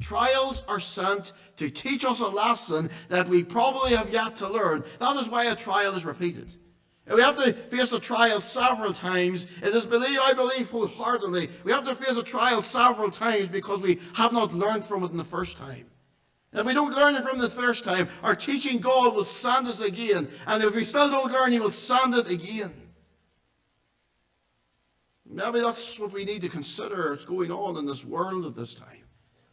Trials are sent to teach us a lesson that we probably have yet to learn. That is why a trial is repeated. If we have to face a trial several times, it is I believe wholeheartedly, we have to face a trial several times because we have not learned from it in the first time. If we don't learn it from the first time, our teaching God will send us again. And if we still don't learn, He will send it again. Maybe that's what we need to consider is going on in this world at this time.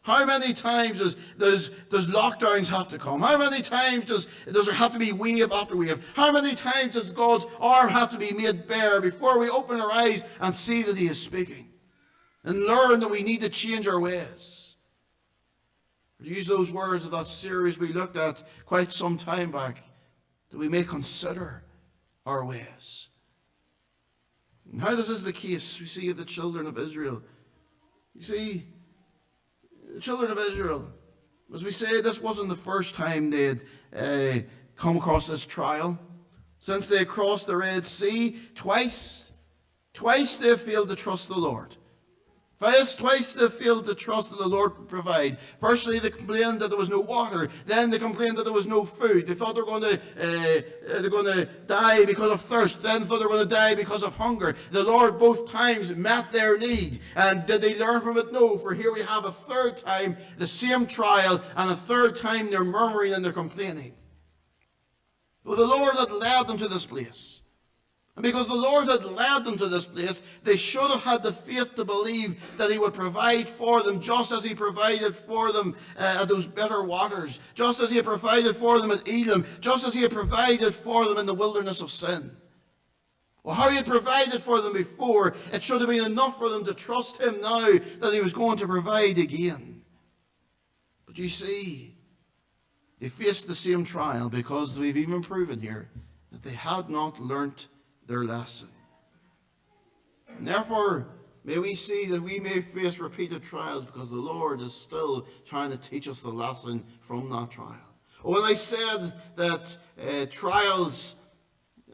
How many times does lockdowns have to come? How many times does there have to be wave after wave? How many times does God's arm have to be made bare before we open our eyes and see that He is speaking? And learn that we need to change our ways. To use those words of that series we looked at quite some time back, that we may consider our ways. And how this is the case, we see of the children of Israel. You see, the children of Israel, as we say, this wasn't the first time they had come across this trial. Since they had crossed the Red Sea, twice they failed to trust the Lord. Twice they failed to trust that the Lord would provide. Firstly, they complained that there was no water. Then they complained that there was no food. They thought they were going to die because of thirst. Then they thought they were going to die because of hunger. The Lord both times met their need. And did they learn from it? No. For here we have a third time the same trial, and a third time they're murmuring and they're complaining. Well, the Lord had led them to this place. And because the Lord had led them to this place, they should have had the faith to believe that He would provide for them, just as He provided for them at those bitter waters, just as He had provided for them at Elim, just as He had provided for them in the wilderness of sin. Well, how He had provided for them before, it should have been enough for them to trust Him now that He was going to provide again. But you see, they faced the same trial because we've even proven here that they had not learnt their lesson. And therefore, may we see that we may face repeated trials because the Lord is still trying to teach us the lesson from that trial. When I said that trials,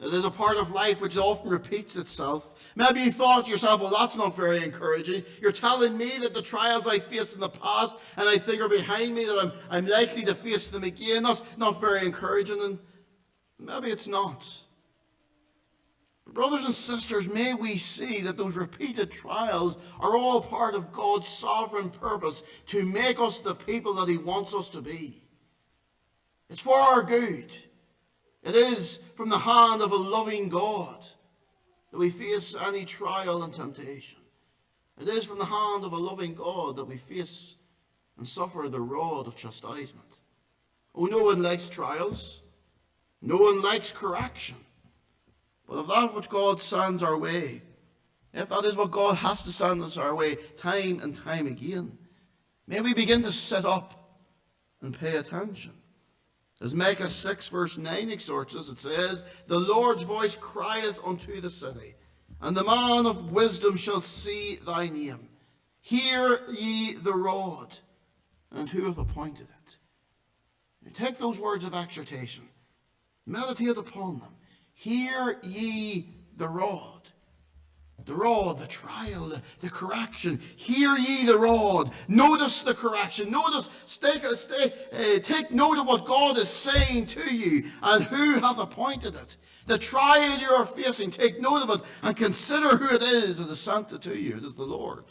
it is a part of life which often repeats itself, maybe you thought to yourself, well, that's not very encouraging. You're telling me that the trials I faced in the past and I think are behind me, that I'm likely to face them again. That's not very encouraging. And maybe it's not. Brothers and sisters, may we see that those repeated trials are all part of God's sovereign purpose to make us the people that He wants us to be. It's for our good. It is from the hand of a loving God that we face any trial and temptation. It is from the hand of a loving God that we face and suffer the rod of chastisement. Oh, no one likes trials. No one likes correction. But if that which God sends our way, if that is what God has to send us our way time and time again, may we begin to sit up and pay attention. As Micah 6 verse 9 exhorts us, it says, "The Lord's voice crieth unto the city, and the man of wisdom shall see thy name. Hear ye the rod, and who hath appointed it?" You take those words of exhortation, meditate upon them. Hear ye the rod, the trial, the correction. Hear ye the rod. Notice the correction. Notice, take note of what God is saying to you and who hath appointed it. The trial you are facing, take note of it and consider who it is that has sent it to you. It is the Lord.